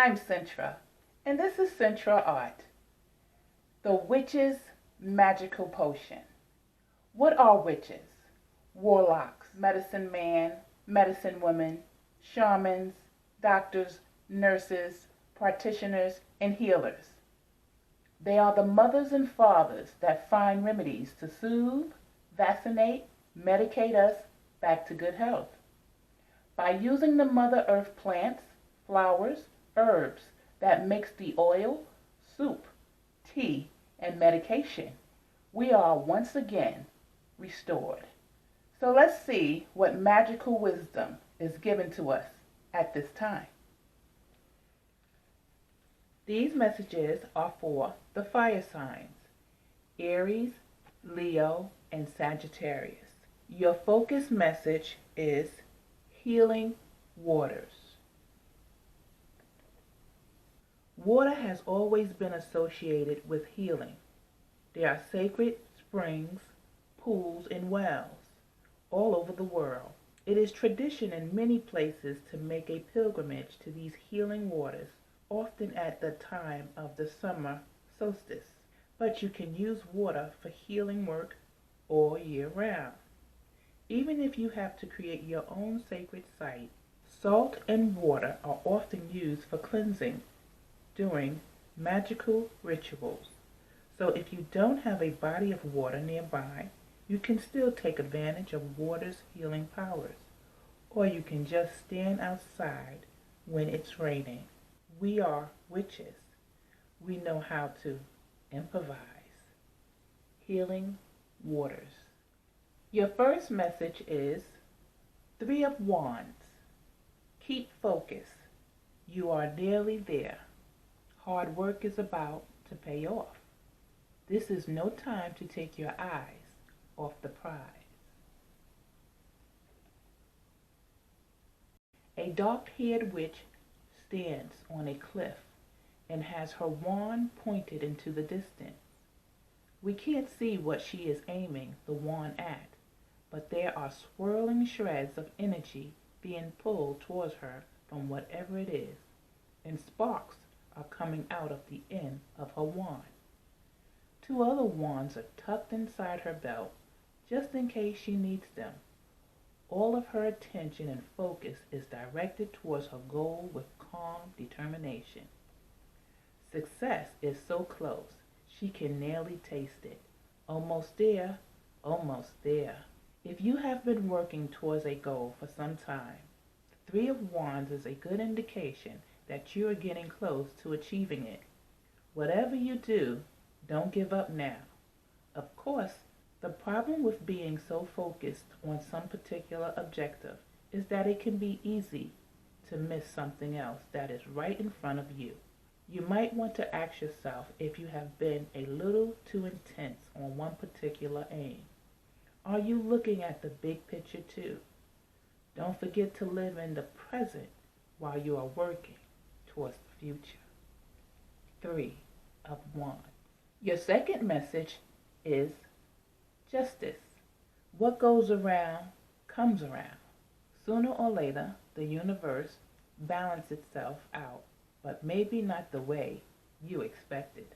I'm Sintra, and this is SintraArt, the witch's magical potion. What are witches? Warlocks, medicine man, medicine woman, shamans, doctors, nurses, practitioners, and healers. They are the mothers and fathers that find remedies to soothe, vaccinate, medicate us back to good health. By using the Mother Earth plants, flowers, herbs that mix the oil, soup, tea, and medication, we are once again restored. So let's see what magical wisdom is given to us at this time. These messages are for the fire signs, Aries, Leo, and Sagittarius. Your focus message is healing waters. Water has always been associated with healing. There are sacred springs, pools, and wells all over the world. It is tradition in many places to make a pilgrimage to these healing waters, often at the time of the summer solstice. But you can use water for healing work all year round. Even if you have to create your own sacred site, salt and water are often used for cleansing during magical rituals. So if you don't have a body of water nearby, you can still take advantage of water's healing powers. Or you can just stand outside when it's raining. We are witches. We know how to improvise. Healing waters. Your first message is Three of Wands. Keep focus. You are nearly there. Hard work is about to pay off. This is no time to take your eyes off the prize. A dark-haired witch stands on a cliff and has her wand pointed into the distance. We can't see what she is aiming the wand at, but there are swirling shreds of energy being pulled towards her from whatever it is, and sparks are coming out of the end of her wand. Two other wands are tucked inside her belt, just in case she needs them. All of her attention and focus is directed towards her goal with calm determination. Success is so close, she can nearly taste it. Almost there, almost there. If you have been working towards a goal for some time, the Three of Wands is a good indication that you are getting close to achieving it. Whatever you do, don't give up now. Of course, the problem with being so focused on some particular objective is that it can be easy to miss something else that is right in front of you. You might want to ask yourself if you have been a little too intense on one particular aim. Are you looking at the big picture too? Don't forget to live in the present while you are working towards the future. Three of Wands. Your second message is justice. What goes around comes around. Sooner or later, the universe balances itself out, but maybe not the way you expected.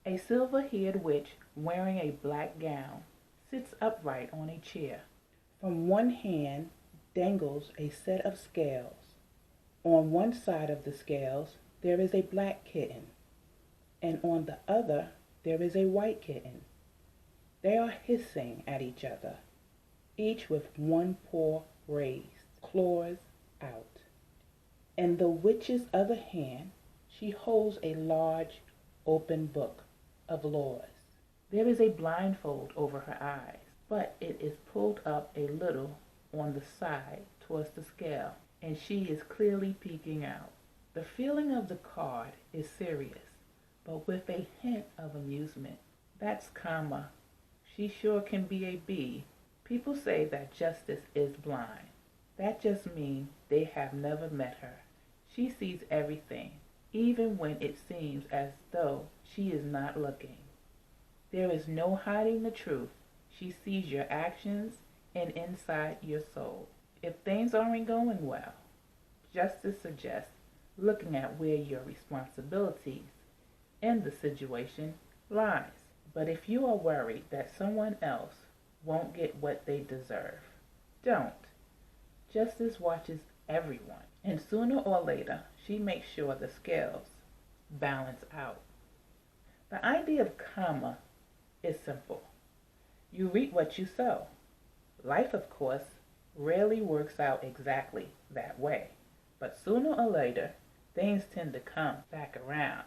A silver-haired witch wearing a black gown sits upright on a chair. From one hand dangles a set of scales. On one side of the scales there is a black kitten, and on the other there is a white kitten. They are hissing at each other, each with one paw raised, claws out. In the witch's other hand she holds a large open book of laws. There is a blindfold over her eyes, but it is pulled up a little on the side towards the scale, and she is clearly peeking out. The feeling of the card is serious, but with a hint of amusement. That's karma. She sure can be a bee. People say that justice is blind. That just means they have never met her. She sees everything, even when it seems as though she is not looking. There is no hiding the truth. She sees your actions and inside your soul. If things aren't going well, justice suggests looking at where your responsibilities in the situation lies. But if you are worried that someone else won't get what they deserve, don't. Justice watches everyone, and sooner or later she makes sure the scales balance out. The idea of karma is simple. You reap what you sow. Life, of course, rarely works out exactly that way, but sooner or later things tend to come back around.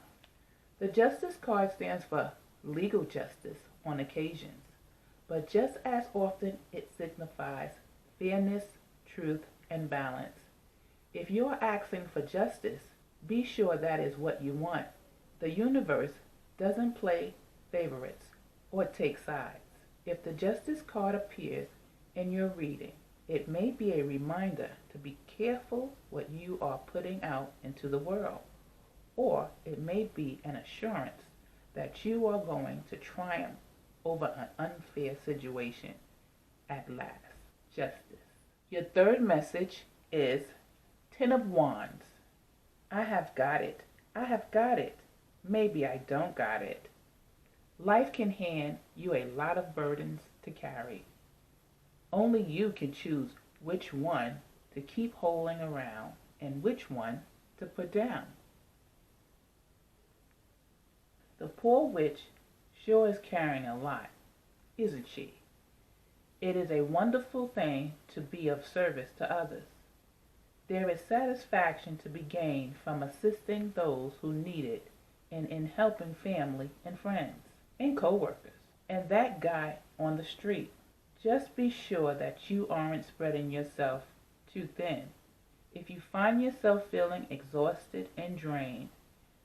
The Justice card stands for legal justice on occasions, but just as often it signifies fairness, truth, and balance. If you're asking for justice, be sure that is what you want. The universe doesn't play favorites or take sides. If the Justice card appears in your reading, it may be a reminder to be careful what you are putting out into the world, or it may be an assurance that you are going to triumph over an unfair situation at last. Justice. Your third message is Ten of Wands. I have got it. I have got it. Maybe I don't got it. Life can hand you a lot of burdens to carry. Only you can choose which one to keep holding around and which one to put down. The poor witch sure is carrying a lot, isn't she? It is a wonderful thing to be of service to others. There is satisfaction to be gained from assisting those who need it and in helping family and friends and co-workers and that guy on the street. Just be sure that you aren't spreading yourself too thin. If you find yourself feeling exhausted and drained,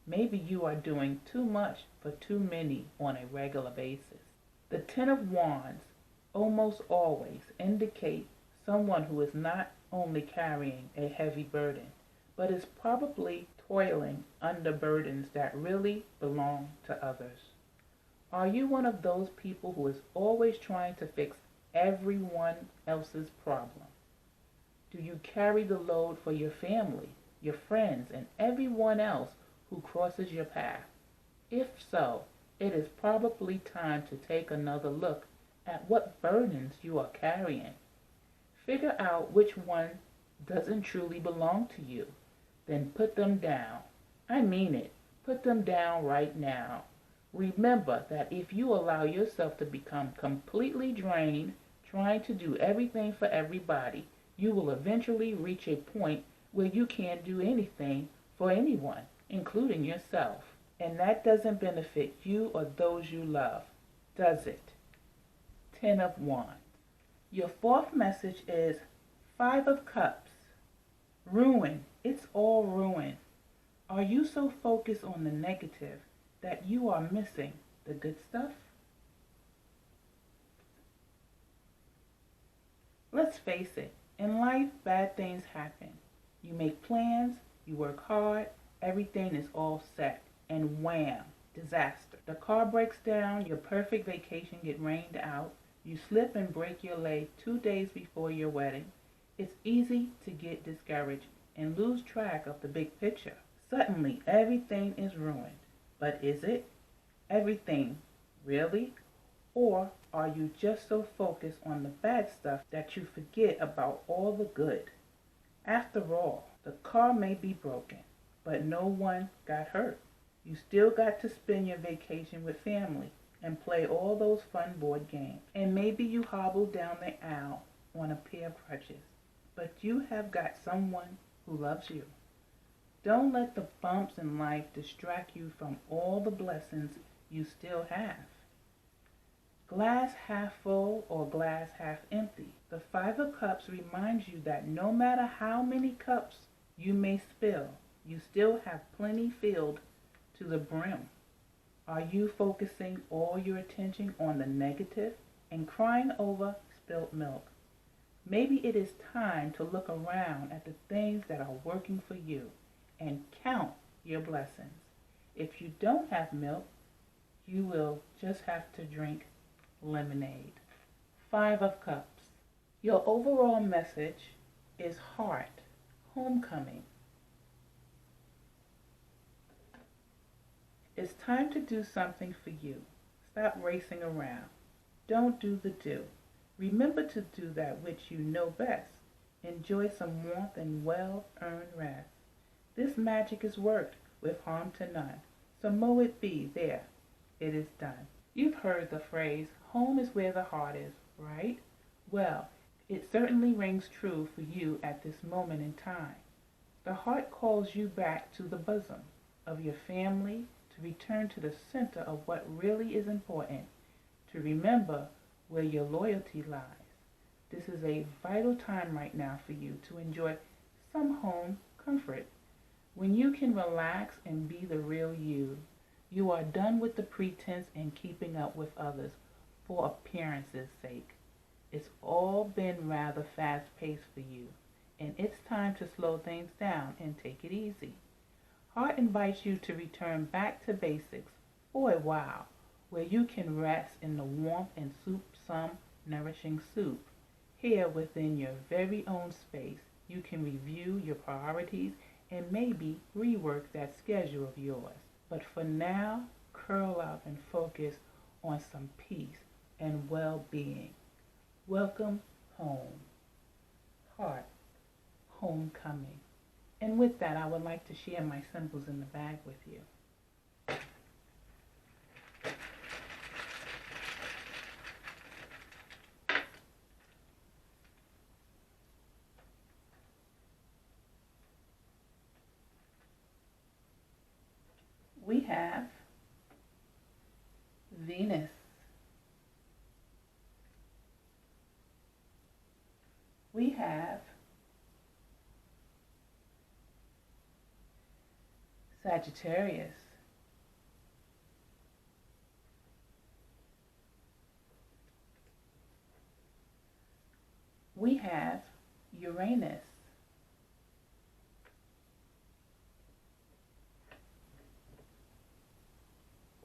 maybe you are doing too much for too many on a regular basis. The Ten of Wands almost always indicate someone who is not only carrying a heavy burden, but is probably toiling under burdens that really belong to others. Are you one of those people who is always trying to fix everyone else's problem? Do you carry the load for your family, your friends, and everyone else who crosses your path? If so, it is probably time to take another look at what burdens you are carrying. Figure out which one doesn't truly belong to you. Then put them down. I mean it. Put them down right now. Remember that if you allow yourself to become completely drained, trying to do everything for everybody, you will eventually reach a point where you can't do anything for anyone, including yourself. And that doesn't benefit you or those you love, does it? Ten of Wands. Your fourth message is Five of Cups. Ruin. It's all ruin. Are you so focused on the negative that you are missing the good stuff? Let's face it, in life bad things happen. You make plans, you work hard, everything is all set, and wham, disaster. The car breaks down, your perfect vacation gets rained out, you slip and break your leg 2 days before your wedding. It's easy to get discouraged and lose track of the big picture. Suddenly, everything is ruined. But is it? Everything, really? Or are you just so focused on the bad stuff that you forget about all the good? After all, the car may be broken, but no one got hurt. You still got to spend your vacation with family and play all those fun board games. And maybe you hobble down the aisle on a pair of crutches, but you have got someone who loves you. Don't let the bumps in life distract you from all the blessings you still have. Glass half full or glass half empty. The Five of Cups reminds you that no matter how many cups you may spill, you still have plenty filled to the brim. Are you focusing all your attention on the negative and crying over spilt milk? Maybe it is time to look around at the things that are working for you and count your blessings. If you don't have milk, you will just have to drink lemonade. Five of Cups. Your overall message is heart, homecoming. It's time to do something for you. Stop racing around. Don't do the do. Remember to do that which you know best. Enjoy some warmth and well-earned rest. This magic is worked with harm to none. So mow it be, there, it is done. You've heard the phrase, home is where the heart is, right? Well, it certainly rings true for you at this moment in time. The heart calls you back to the bosom of your family, to return to the center of what really is important, to remember where your loyalty lies. This is a vital time right now for you to enjoy some home comfort. When you can relax and be the real you, you are done with the pretense and keeping up with others for appearance's sake. It's all been rather fast-paced for you, and it's time to slow things down and take it easy. Heart invites you to return back to basics for a while, where you can rest in the warmth and some nourishing soup. Here within your very own space, you can review your priorities and maybe rework that schedule of yours. But for now, curl up and focus on some peace and well-being. Welcome home. Heart, homecoming. And with that, I would like to share my symbols in the bag with you. We have Venus. We have Sagittarius. We have Uranus.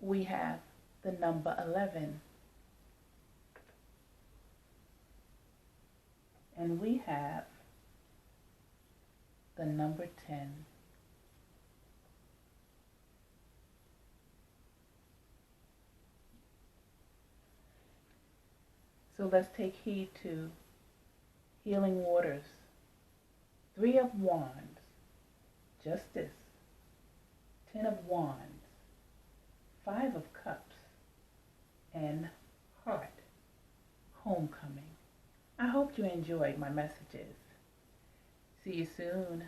We have the number 11. And we have the number 10. So let's take heed to healing waters. 3 of Wands, Justice. 10 of Wands, 5 of Cups, and Heart, homecoming. I hope you enjoyed my messages. See you soon.